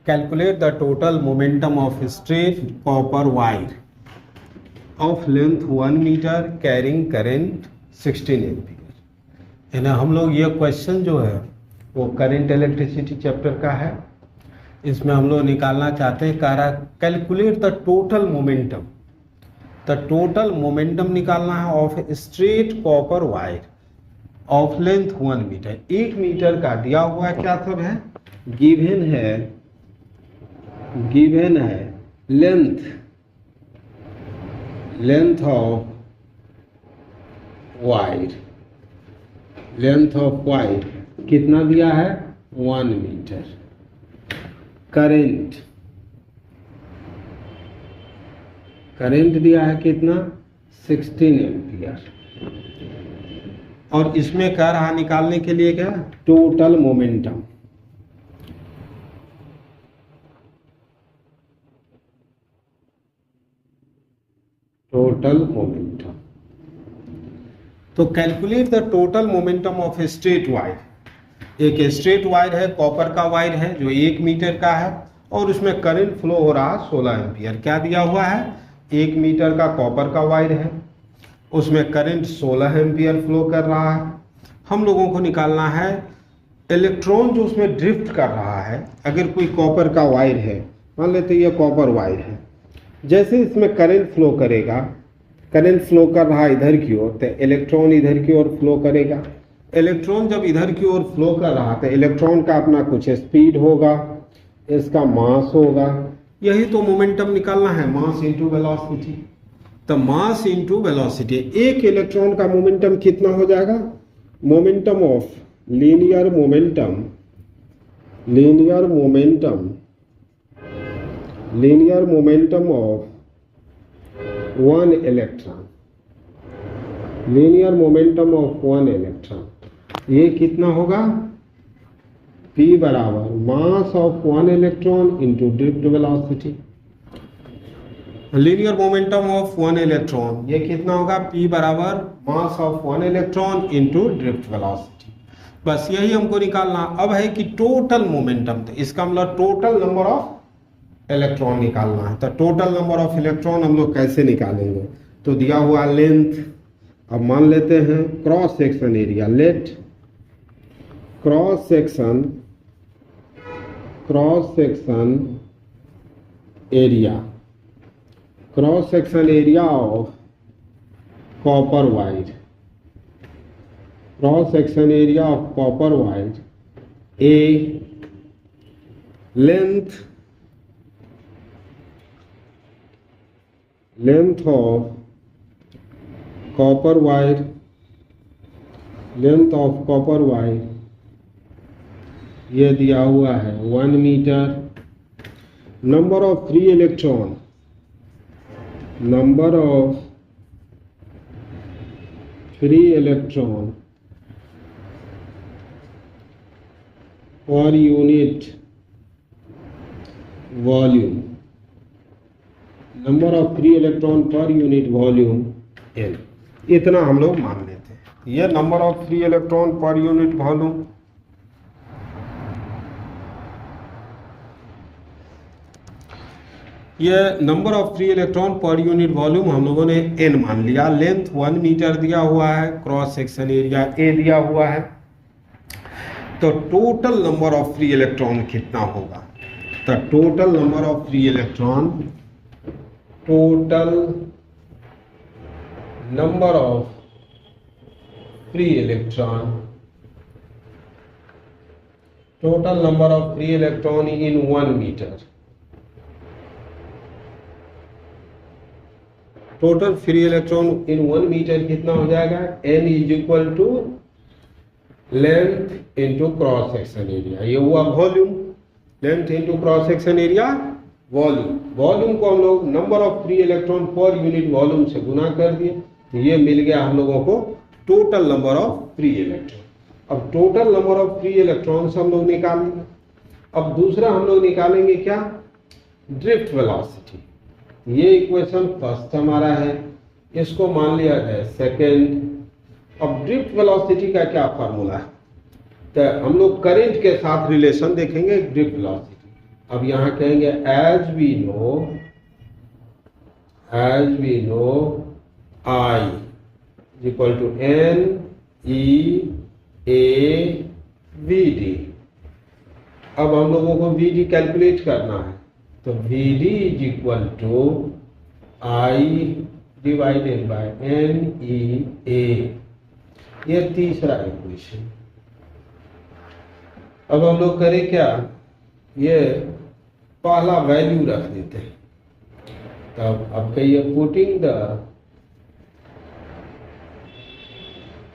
Calculate the total momentum of straight copper wire of length 1 meter carrying current 16 ampere. यानी हम लोग ये question जो है वो करंट इलेक्ट्रिसिटी चैप्टर का है। इसमें हम लोग निकालना चाहते हैं, कह रहा calculate the total momentum. The total momentum निकालना है of straight copper wire of length 1 metre. 1 metre का दिया हुआ क्या सब है, गिवन है लेंथ ऑफ वायर कितना दिया है 1 मीटर। करंट दिया है कितना 16 एम्पीयर। और इसमें कह रहा निकालने के लिए क्या, टोटल मोमेंटम। तो calculate the total momentum of straight wire. एक स्ट्रेट वायर है, कॉपर का वायर है जो 1 मीटर का है और उसमें करंट फ्लो हो रहा 16 एम्पीयर। क्या दिया हुआ है, 1 मीटर का कॉपर का वायर है, उसमें करंट 16 एम्पीयर फ्लो कर रहा है। हम लोगों को निकालना है इलेक्ट्रॉन जो उसमें ड्रिफ्ट कर रहा है। अगर कोई कॉपर का वायर है, मान लेते ये कॉपर वायर है, जैसे इसमें करंट फ्लो करेगा, करंट फ्लो कर रहा है इधर की ओर, तो इलेक्ट्रॉन इधर की ओर फ्लो करेगा। इलेक्ट्रॉन जब इधर की ओर फ्लो कर रहा तो इलेक्ट्रॉन का अपना कुछ स्पीड होगा, इसका मास होगा। यही तो मोमेंटम निकालना है, मास इंटू वेलोसिटी। तो मास इंटू वेलोसिटी, एक इलेक्ट्रॉन का मोमेंटम कितना हो जाएगा, momentum of linear momentum of 1 electron. ये कितना होगा, P बराबर mass of 1 electron into drift velocity. Linear momentum of 1 electron ये कितना होगा, P बराबर mass of 1 electron into drift velocity. बस यही हमको निकालना। अब है कि टोटल मोमेंटम, तो इसका मतलब टोटल नंबर ऑफ इलेक्ट्रॉन निकालना है। तो टोटल नंबर ऑफ इलेक्ट्रॉन हम लोग कैसे निकालेंगे, तो दिया हुआ लेंथ, अब मान लेते हैं cross section area. Let cross section area of copper wire, cross section area of copper wire a length of copper wire, ये दिया हुआ है 1 metre. Number of free electron per unit volume, number of free electron per unit volume N। इतना हम लोग मान लेते हैं। ये number of free electron per unit volume, ये number of free electron per unit volume हम लोगों ने N मान लिया। लेंथ 1 मीटर दिया हुआ है, क्रॉस सेक्शन एरिया A दिया हुआ है। तो total number of free electron कितना होगा, तो total number of free electron, total number of free electron in 1 metre. Total free electron in 1 metre कितना हो जाएगा, N is equal to length into cross section area. ये हुआ volume, length into cross section area volume. Volume को हम लोग number of free electron per unit volume से गुना कर दिए, तो ये मिल गया हम लोगों को total number of free electron. अब total number of free electron हम लोग निकाल लेंगे। अब दूसरा हम लोग निकालेंगे क्या, ड्रिफ्ट वेलोसिटी। ये इक्वेशन फर्स्ट हमारा है, इसको मान लिया जाए सेकेंड। अब ड्रिफ्ट वेलोसिटी का क्या फार्मूला है, तो हम लोग करंट के साथ रिलेशन देखेंगे ड्रिफ्ट वेलोसिटी। अब यहां कहेंगे as we know I is equal to N E A V D। अब हम लोगों को V D कैलकुलेट करना है, तो V D is equal to I divided by N E A। ये तीसरा इक्वेशन। अब हम लोग करें क्या, ये पहला वैल्यू रख देते हैं। तब अब कहिए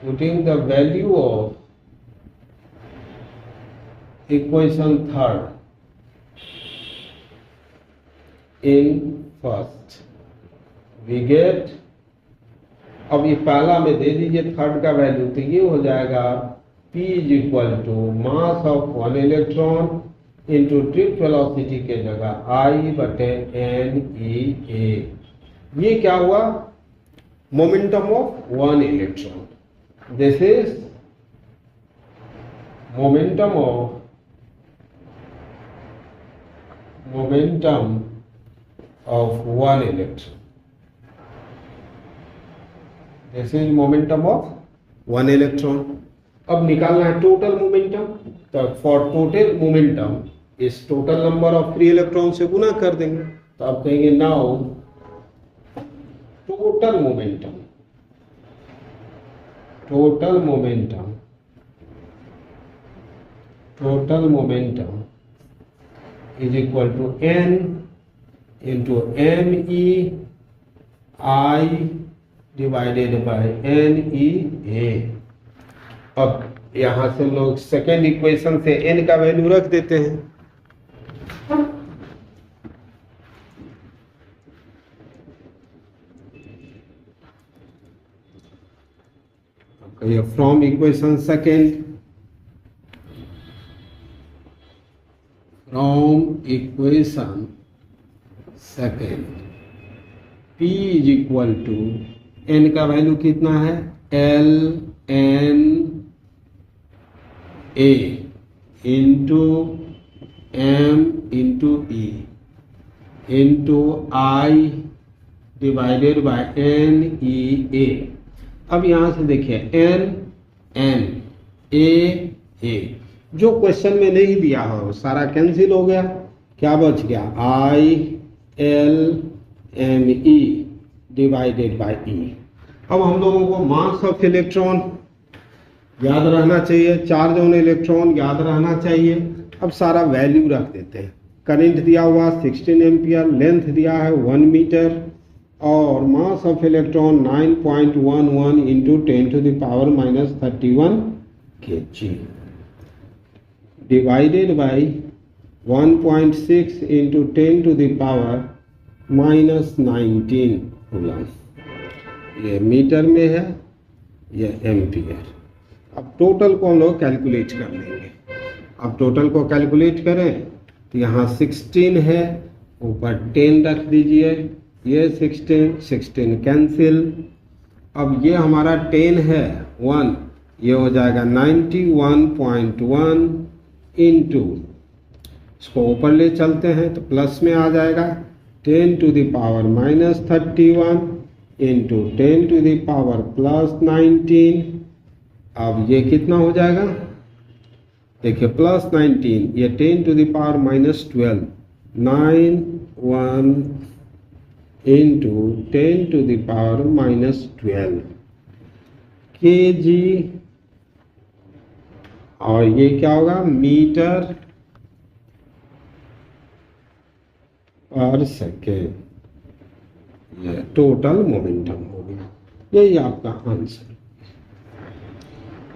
putting the value of equation third in first we get, अब ये पहला में दे दीजिए थर्ड का वैल्यू, तो ये हो जाएगा P is equal to mass of one electron into trip velocity के जगह I बटे NEA। ये क्या हुआ, momentum of one electron. This is momentum of one electron। This is momentum of one electron। अब निकालना है टोटल मोमेंटम, तो फॉर टोटल मोमेंटम इस total number of free electron से गुना कर देंगे। तो आप कहेंगे now total momentum is equal to N into ME I divided by NEA। अब यहां से लोग सेकेंड इक्वेशन से N का वैल्यू रख देते हैं। From equation second, P is equal to N का वैल्यू कितना है, L N A into M into E into I divided by NEA। अब यहां से देखिए N N A A, जो क्वेश्चन में नहीं दिया हो सारा कैंसिल हो गया, क्या बच गया I L M E divided by E। अब हम लोगों को मास ऑफ इलेक्ट्रॉन याद रहना चाहिए, चार्ज ऑन इलेक्ट्रॉन याद रहना चाहिए। अब सारा वैल्यू रख देते हैं। करंट दिया हुआ 16 एम्पियर, लेंथ दिया है 1 मीटर और mass of electron 9.11 into 10⁻⁻31 kg divided by 1.6 into 10⁻⁻19 coulomb. ये मीटर में है, ये एम्पियर। अब टोटल को हम लोग कैलकुलेट कर लेंगे। अब टोटल को कैलकुलेट करें तो यहाँ 16 है, ऊपर 10 रख दीजिए, ये 16 कैंसिल। अब ये हमारा 10 है 1, ये हो जाएगा 91.1 इंटू, इसको ऊपर ले चलते हैं तो प्लस में आ जाएगा 10⁻⁻31 इंटू 10⁻+19। अब ये कितना हो जाएगा, देखिए +19, ये 10⁻⁻12 91 इंटू 10⁻⁻12 kg, और ये क्या होगा मीटर पर सेकेंड। ये टोटल मोमेंटम हो गया, यही आपका answer.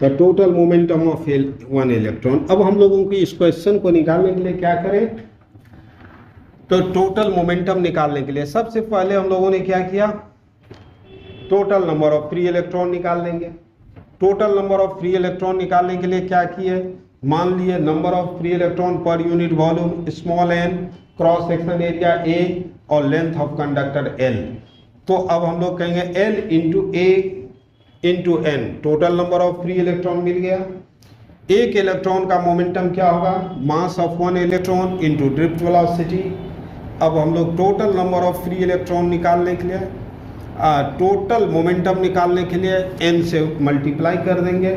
The total momentum of one electron. अब हम लोगों को इस क्वेश्चन को निकालने के लिए क्या करें, तो टोटल मोमेंटम निकालने के लिए सबसे पहले हम लोगों ने क्या किया, total number of free electron निकाल लेंगे। Total number of free electron निकालने के लिए क्या किए, मान लिए number of free electron per unit volume small n, cross section area A और लेंथ ऑफ कंडक्टर L। तो अब हम लोग कहेंगे L into A into N, total number of free electron मिल गया। एक इलेक्ट्रॉन का मोमेंटम क्या होगा, mass of one electron into drift velocity. अब हम लोग total number of free electron निकालने के लिए, टोटल मोमेंटम निकालने के लिए n से मल्टीप्लाई कर देंगे,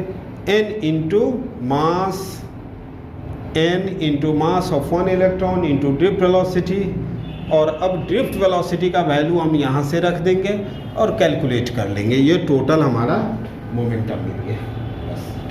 n into mass of one electron into drift velocity. और अब ड्रिफ्ट वेलोसिटी का वैल्यू हम यहाँ से रख देंगे और कैलकुलेट कर लेंगे, ये टोटल हमारा मोमेंटम मिल गया।